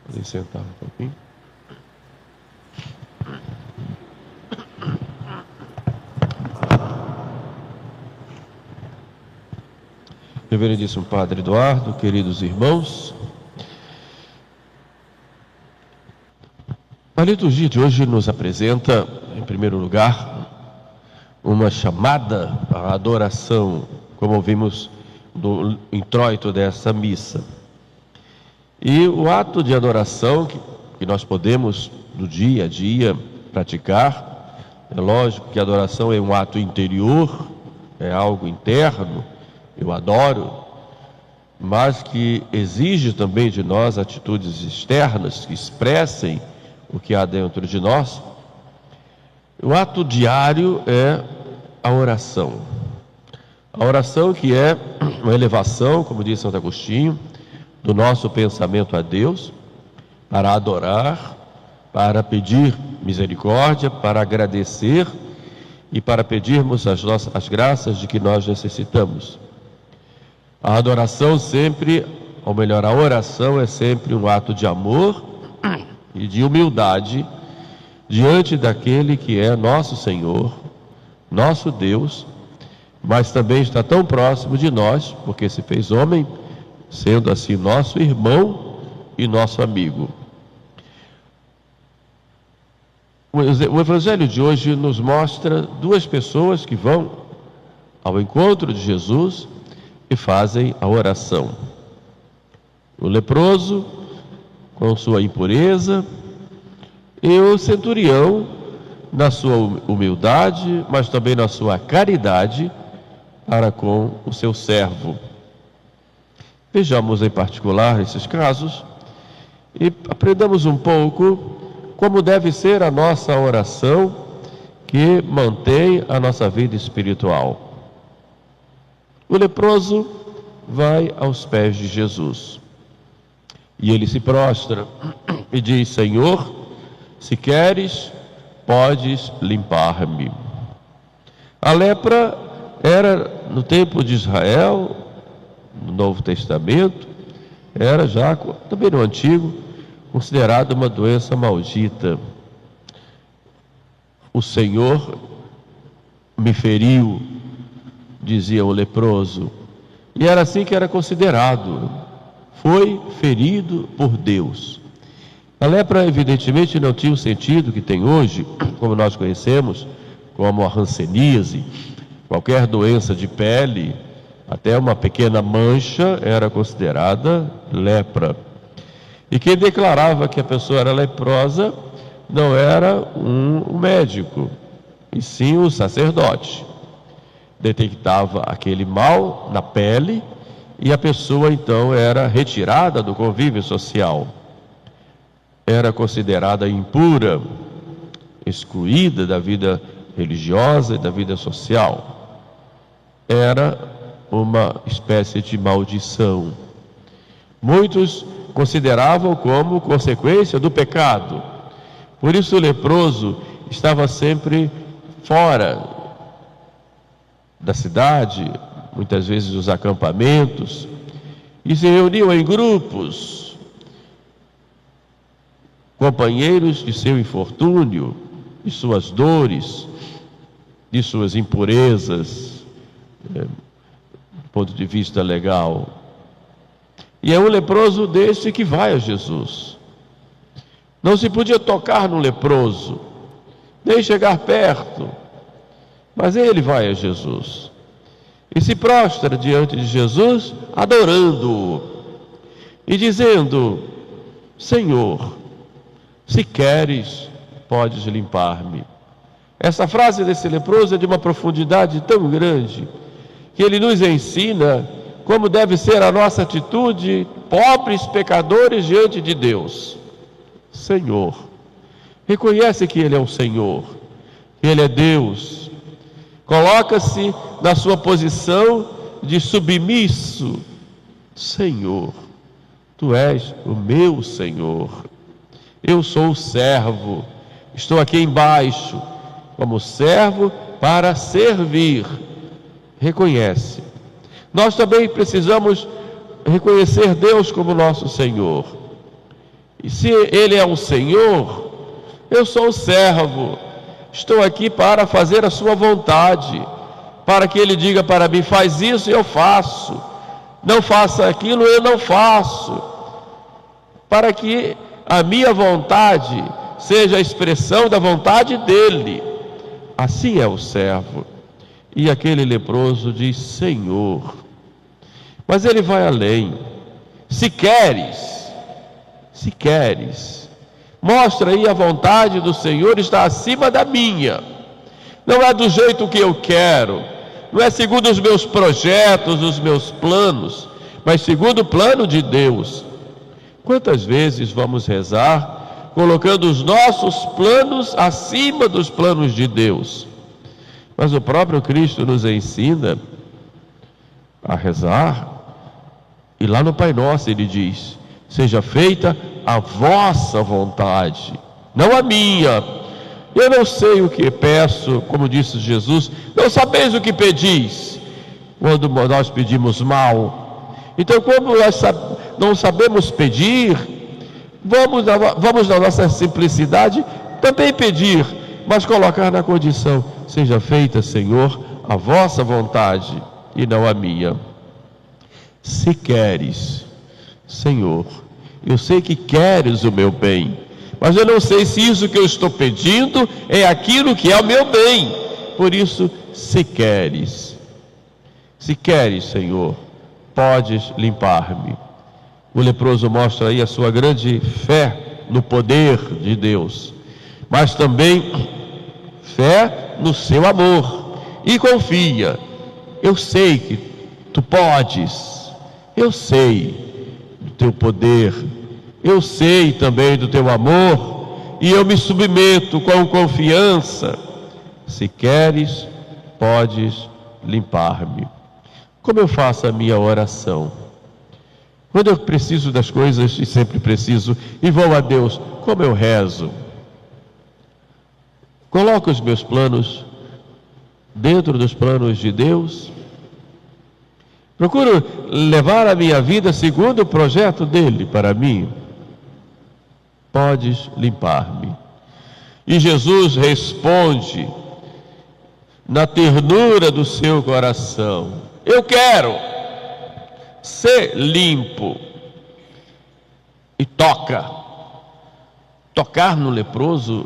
Podem sentar um pouquinho. Reverendíssimo Padre Eduardo, queridos irmãos, a liturgia de hoje nos apresenta, em primeiro lugar, uma chamada à adoração, como vimos no introito dessa missa. E o ato de adoração que nós podemos, no dia a dia, praticar, é lógico que a adoração é um ato interior, é algo interno, eu adoro, mas que exige também de nós atitudes externas que expressem o que há dentro de nós. O ato diário é a oração. A oração que é uma elevação, como diz Santo Agostinho, do nosso pensamento a Deus, para adorar, para pedir misericórdia, para agradecer e para pedirmos as graças de que nós necessitamos. A adoração sempre, ou melhor, a oração é sempre um ato de amor e de humildade diante daquele que é nosso Senhor, nosso Deus, mas também está tão próximo de nós, porque se fez homem, sendo assim nosso irmão e nosso amigo. O Evangelho de hoje nos mostra duas pessoas que vão ao encontro de Jesus e fazem a oração. O leproso, com sua impureza, e o centurião, na sua humildade, mas também na sua caridade para com o seu servo. Vejamos em particular esses casos e aprendamos um pouco como deve ser a nossa oração que mantém a nossa vida espiritual. O leproso vai aos pés de Jesus e ele se prostra e diz: Senhor, se queres, podes limpar-me. A lepra era, no tempo de Israel, no Novo Testamento, era já, também no Antigo, considerada uma doença maldita. O Senhor me feriu, dizia o leproso, e era assim que era considerado. Foi ferido por Deus. A lepra, evidentemente, não tinha o sentido que tem hoje, como nós conhecemos, como a hanseníase, qualquer doença de pele, até uma pequena mancha era considerada lepra. E quem declarava que a pessoa era leprosa não era um médico, e sim o sacerdote. Detectava aquele mal na pele e a pessoa então era retirada do convívio social. Era considerada impura, excluída da vida religiosa e da vida social. Era uma espécie de maldição. Muitos consideravam como consequência do pecado. Por isso o leproso estava sempre fora da cidade, muitas vezes dos acampamentos, e se reuniam em grupos, companheiros de seu infortúnio, de suas dores, de suas impurezas, do ponto de vista legal. E é um leproso desse que vai a Jesus. Não se podia tocar no leproso, nem chegar perto, mas ele vai a Jesus e se prostra diante de Jesus, adorando-o e dizendo: Senhor, se queres, podes limpar-me. Essa frase desse leproso é de uma profundidade tão grande que ele nos ensina como deve ser a nossa atitude, pobres pecadores diante de Deus. Senhor, reconhece que Ele é o Senhor, que Ele é Deus, coloca-se na sua posição de submisso. Senhor, Tu és o meu Senhor, eu sou o servo, estou aqui embaixo como servo para servir. Reconhece. Nós também precisamos reconhecer Deus como nosso Senhor. E se ele é um senhor, eu sou um servo. Estou aqui para fazer a sua vontade, para que ele diga para mim: faz isso, eu faço. Não faça aquilo, eu não faço. Para que a minha vontade seja a expressão da vontade dele. Assim é o servo. E aquele leproso diz: Senhor. Mas ele vai além. Se queres, mostra aí a vontade do Senhor está acima da minha. Não é do jeito que eu quero, não é segundo os meus projetos, os meus planos, mas segundo o plano de Deus. Quantas vezes vamos rezar colocando os nossos planos acima dos planos de Deus? Mas o próprio Cristo nos ensina a rezar, e lá no Pai Nosso ele diz: seja feita a vossa vontade, não a minha. Eu não sei o que peço, como disse Jesus, não sabeis o que pedis, quando nós pedimos mal. Então, como nós não sabemos pedir, vamos na nossa simplicidade também pedir, mas colocar na condição: seja feita, Senhor, a vossa vontade e não a minha. Se queres, Senhor, eu sei que queres o meu bem, mas eu não sei se isso que eu estou pedindo é aquilo que é o meu bem. Por isso, se queres, Senhor, podes limpar-me. O leproso mostra aí a sua grande fé no poder de Deus, mas também fé no seu amor, e confia: eu sei que tu podes, eu sei do teu poder, eu sei também do teu amor, e eu me submeto com confiança. Se queres, podes limpar-me. Como eu faço a minha oração? Quando eu preciso das coisas, e sempre preciso, e vou a Deus, como eu rezo? Coloco os meus planos dentro dos planos de Deus. Procuro levar a minha vida segundo o projeto dele para mim. Podes limpar-me. E Jesus responde na ternura do seu coração: eu quero ser limpo. E tocar no leproso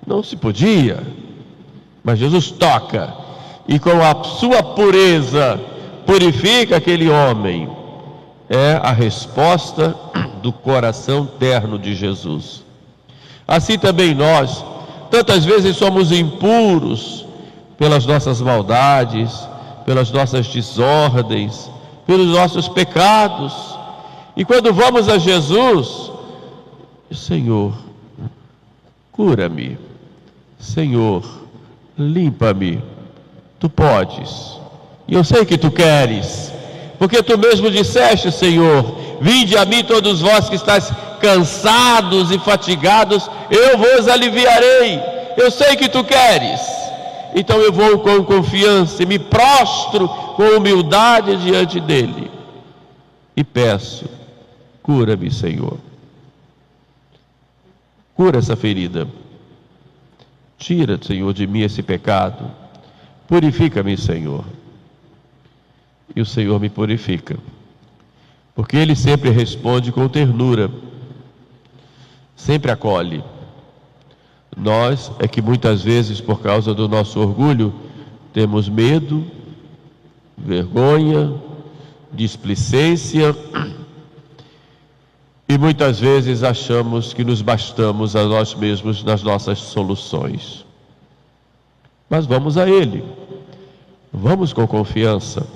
não se podia, mas Jesus toca, e com a sua pureza purifica aquele homem. É a resposta do coração terno de Jesus. Assim também nós, tantas vezes somos impuros pelas nossas maldades, pelas nossas desordens, pelos nossos pecados, e quando vamos a Jesus: Senhor, cura-me, Senhor, limpa-me. Tu podes, e eu sei que tu queres, porque tu mesmo disseste, Senhor: vinde a mim todos vós que estáis cansados e fatigados, eu vos aliviarei. Eu sei que tu queres, então eu vou com confiança e me prostro com humildade diante dele e peço: cura-me, Senhor. Cura essa ferida, tira, Senhor, de mim esse pecado, purifica-me, Senhor. E o Senhor me purifica, porque Ele sempre responde com ternura, sempre acolhe. Nós é que muitas vezes, por causa do nosso orgulho, temos medo, vergonha, displicência, e muitas vezes achamos que nos bastamos a nós mesmos nas nossas soluções. Mas vamos a Ele, vamos com confiança,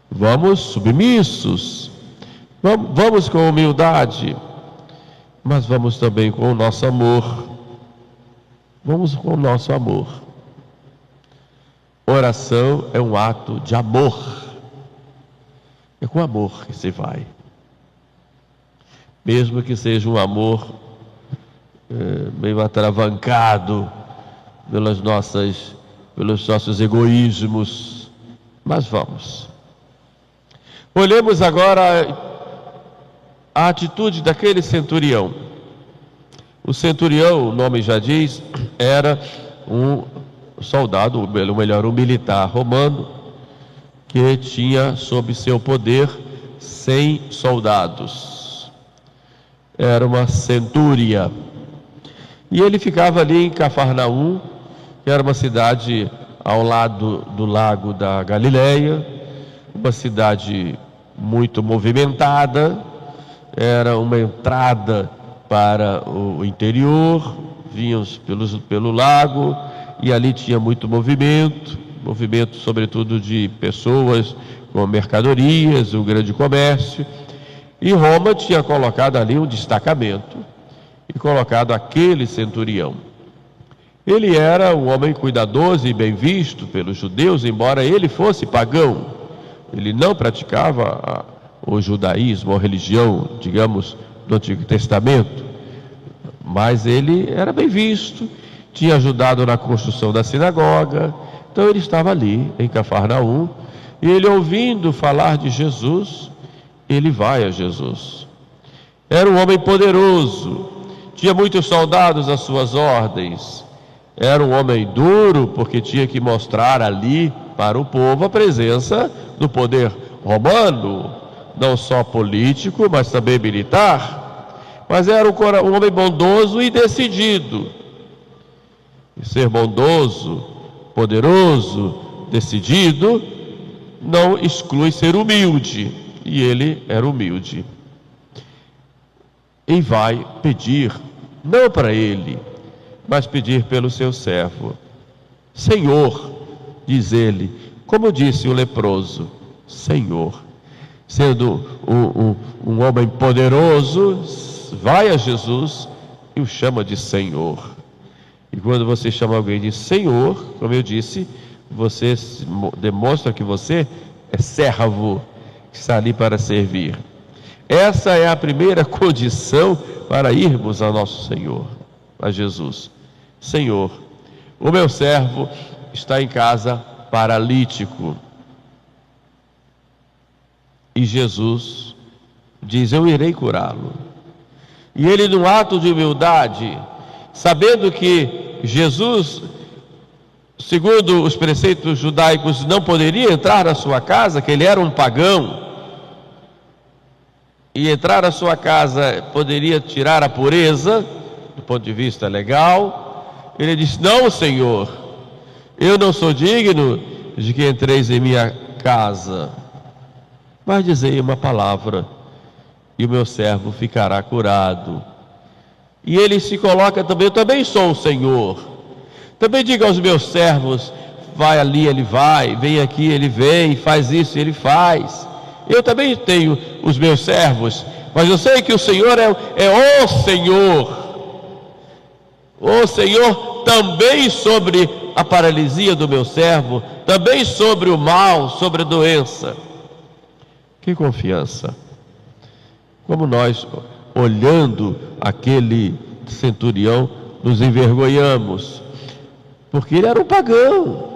vamos submissos, vamos com humildade, mas vamos também com o nosso amor. Vamos com o nosso amor. Oração é um ato de amor. É com amor que se vai. Mesmo que seja um amor meio atravancado pelos nossos egoísmos, mas vamos. Olhemos agora a atitude daquele centurião. O centurião, o nome já diz, era um soldado, ou melhor, um militar romano, que tinha sob seu poder 100 soldados. Era uma centúria. E ele ficava ali em Cafarnaum, que era uma cidade ao lado do lago da Galileia, uma cidade muito movimentada, era uma entrada para o interior, vinham pelo lago, e ali tinha muito movimento sobretudo de pessoas com mercadorias, o grande comércio, e Roma tinha colocado ali um destacamento, e colocado aquele centurião. Ele era um homem cuidadoso e bem visto pelos judeus, embora ele fosse pagão. Ele não praticava o judaísmo, a religião, digamos, do Antigo Testamento, mas ele era bem visto, tinha ajudado na construção da sinagoga. Então ele estava ali em Cafarnaum, e ele, ouvindo falar de Jesus, ele vai a Jesus. Era um homem poderoso, tinha muitos soldados às suas ordens, era um homem duro, porque tinha que mostrar ali para o povo a presença do poder romano, não só político, mas também militar. Mas era um homem bondoso e decidido. E ser bondoso, poderoso, decidido, não exclui ser humilde. E ele era humilde. E vai pedir, não para ele, mas pedir pelo seu servo. Senhor, diz ele, como disse o leproso, Senhor. Sendo um homem poderoso, vai a Jesus e o chama de Senhor. E quando você chama alguém de Senhor, como eu disse, você demonstra que você é servo, que está ali para servir. Essa é a primeira condição para irmos ao nosso Senhor, a Jesus. Senhor, o meu servo está em casa paralítico. E Jesus diz, eu irei curá-lo. E ele, num ato de humildade, sabendo que Jesus, segundo os preceitos judaicos, não poderia entrar na sua casa, que ele era um pagão, e entrar na sua casa poderia tirar a pureza, do ponto de vista legal, ele disse, não, Senhor, eu não sou digno de que entreis em minha casa, mas dizei uma palavra, e o meu servo ficará curado. E ele se coloca também, eu também sou o Senhor. Também diga aos meus servos, vai ali, ele vai, vem aqui, ele vem, faz isso, ele faz. Eu também tenho os meus servos, mas eu sei que o Senhor é o Senhor. O Senhor também sobre a paralisia do meu servo, também sobre o mal, sobre a doença. Que confiança! Como nós, olhando aquele centurião, nos envergonhamos, porque ele era um pagão,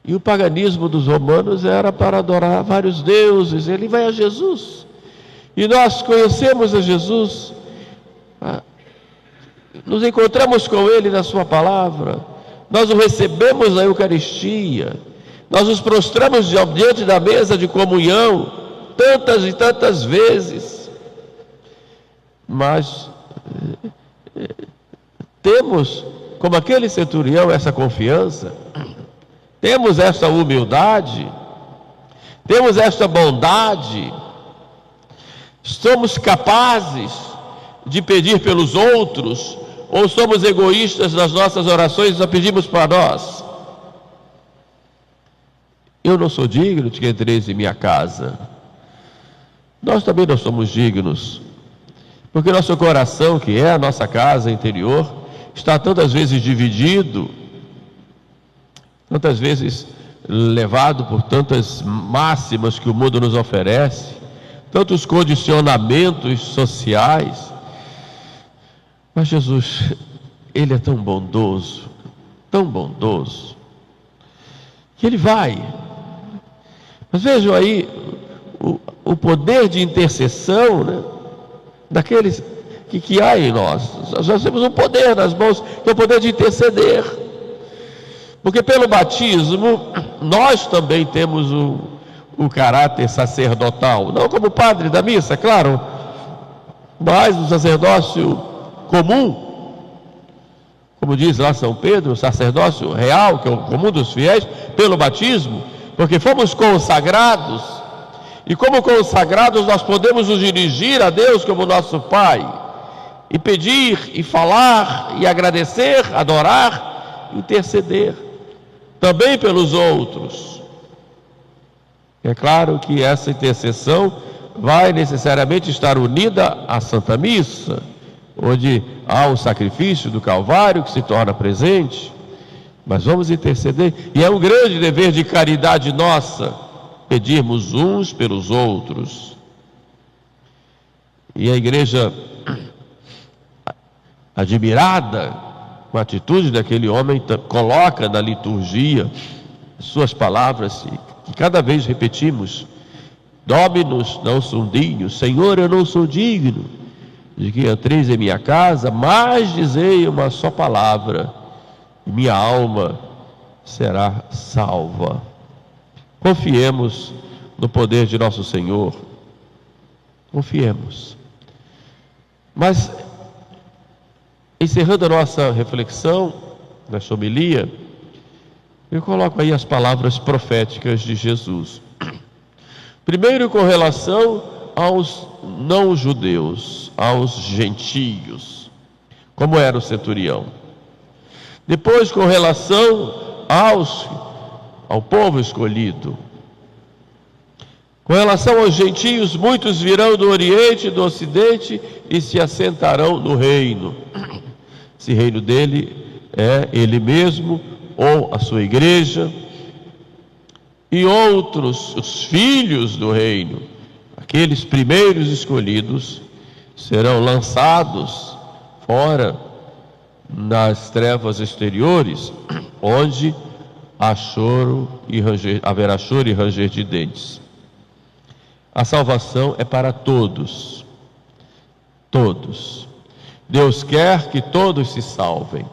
e o paganismo dos romanos era para adorar vários deuses. Ele vai a Jesus, e nós conhecemos a Jesus, nos encontramos com ele na sua palavra, nós o recebemos na Eucaristia, nós nos prostramos diante da mesa de comunhão tantas e tantas vezes, mas temos, como aquele centurião, essa confiança, temos essa humildade, temos essa bondade, somos capazes de pedir pelos outros, ou somos egoístas nas nossas orações e só pedimos para nós? Eu não sou digno de que entreis em minha casa. Nós também não somos dignos, porque nosso coração, que é a nossa casa interior, está tantas vezes dividido, tantas vezes levado por tantas máximas que o mundo nos oferece, tantos condicionamentos sociais. Mas Jesus, ele é tão bondoso, que ele vai. Mas vejam aí o poder de intercessão, né, daqueles que há em nós. Nós temos um poder nas mãos, que é o poder de interceder. Porque pelo batismo, nós também temos o caráter sacerdotal, não como padre da missa, claro, mas o sacerdócio comum, como diz lá São Pedro, o sacerdócio real, que é o comum dos fiéis, pelo batismo, porque fomos consagrados, e como consagrados nós podemos nos dirigir a Deus como nosso Pai, e pedir, e falar, e agradecer, adorar, interceder, também pelos outros. É claro que essa intercessão vai necessariamente estar unida à Santa Missa, onde há o sacrifício do Calvário que se torna presente, mas vamos interceder, e é um grande dever de caridade nossa, pedirmos uns pelos outros. E a igreja, admirada com a atitude daquele homem, coloca na liturgia suas palavras, que cada vez repetimos: Dominus non sum dignus, Senhor, eu não sou digno de que entreis em minha casa, mas dizei uma só palavra, e minha alma será salva. Confiemos no poder de nosso Senhor, confiemos. Mas, encerrando a nossa reflexão nesta homilia, eu coloco aí as palavras proféticas de Jesus. Primeiro, com relação aos não-judeus, aos gentios, como era o centurião. Depois, com relação ao povo escolhido. Com relação aos gentios, muitos virão do Oriente e do Ocidente e se assentarão no reino. Esse reino dele é ele mesmo, ou a sua igreja, e outros, os filhos do reino, aqueles primeiros escolhidos, serão lançados fora nas trevas exteriores, onde haverá choro e ranger de dentes. A salvação é para todos, todos. Deus quer que todos se salvem.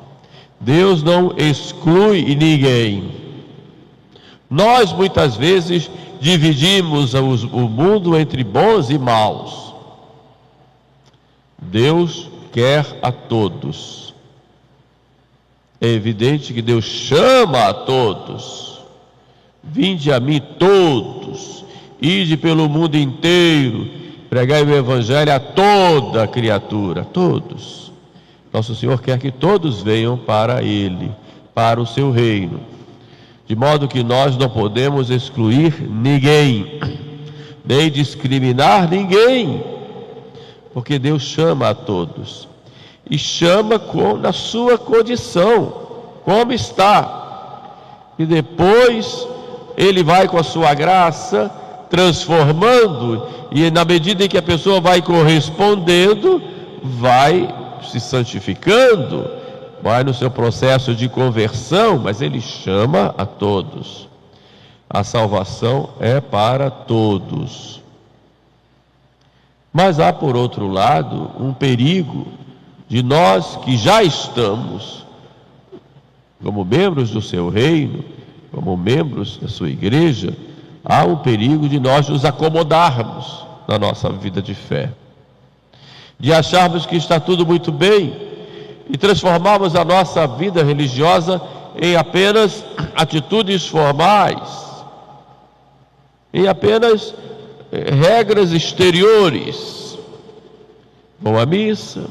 Deus não exclui ninguém. Nós muitas vezes dividimos o mundo entre bons e maus. Deus quer a todos. É evidente que Deus chama a todos. Vinde a mim todos, ide pelo mundo inteiro, pregai o evangelho a toda criatura, todos. Nosso Senhor quer que todos venham para Ele, para o seu reino, de modo que nós não podemos excluir ninguém, nem discriminar ninguém, porque Deus chama a todos, e chama na sua condição, como está, e depois Ele vai com a sua graça transformando, e na medida em que a pessoa vai correspondendo, vai se santificando, vai no seu processo de conversão, mas Ele chama a todos. A salvação é para todos. Mas há, por outro lado, um perigo de nós que já estamos como membros do seu reino, como membros da sua igreja, há um perigo de nós nos acomodarmos na nossa vida de fé, de acharmos que está tudo muito bem e transformarmos a nossa vida religiosa em apenas atitudes formais, em apenas regras exteriores. Vou à missa,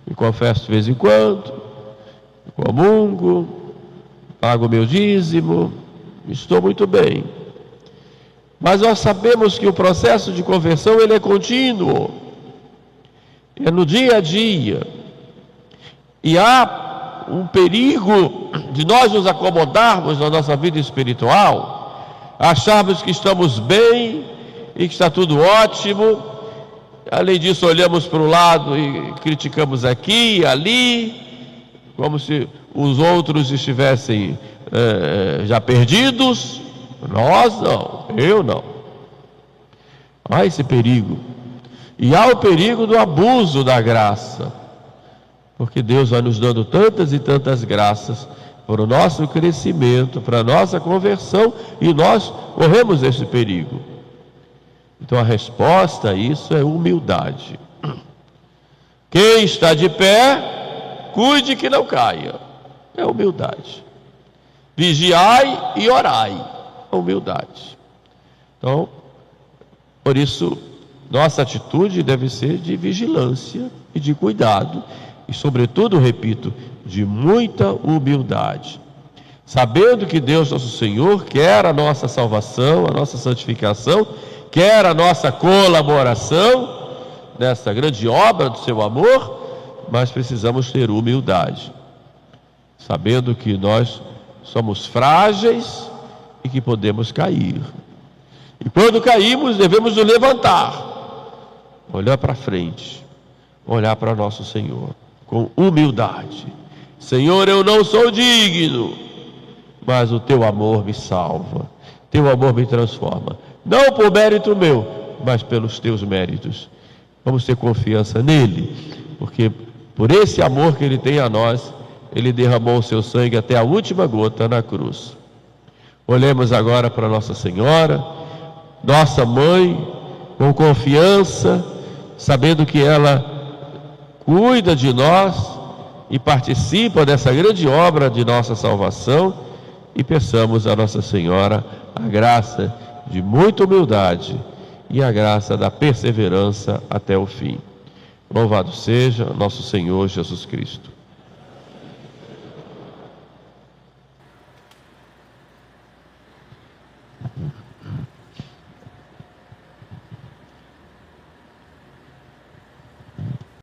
me confesso de vez em quando, comungo, pago meu dízimo, estou muito bem. Mas nós sabemos que o processo de conversão ele é contínuo, é no dia a dia, e há um perigo de nós nos acomodarmos na nossa vida espiritual, acharmos que estamos bem e que está tudo ótimo. Além disso, olhamos para o lado e criticamos aqui e ali, como se os outros estivessem já perdidos. Nós não, eu não. Há esse perigo. E há o perigo do abuso da graça, porque Deus vai nos dando tantas e tantas graças para o nosso crescimento, para a nossa conversão, e nós corremos esse perigo. Então a resposta a isso é humildade. Quem está de pé, cuide que não caia. É humildade. Vigiai e orai. É humildade. Então, por isso, nossa atitude deve ser de vigilância e de cuidado, e sobretudo, repito, de muita humildade, sabendo que Deus nosso Senhor quer a nossa salvação, a nossa santificação, quer a nossa colaboração nessa grande obra do seu amor, mas precisamos ter humildade, sabendo que nós somos frágeis e que podemos cair. E quando caímos, devemos nos levantar, olhar para frente, olhar para nosso Senhor com humildade. Senhor, eu não sou digno, mas o teu amor me salva, teu amor me transforma, não por mérito meu, mas pelos teus méritos. Vamos ter confiança nele, porque por esse amor que ele tem a nós, ele derramou o seu sangue até a última gota na cruz. Olhemos agora para Nossa Senhora, nossa mãe, com confiança, sabendo que ela cuida de nós e participa dessa grande obra de nossa salvação, e peçamos a Nossa Senhora a graça de muita humildade e a graça da perseverança até o fim. Louvado seja nosso Senhor Jesus Cristo.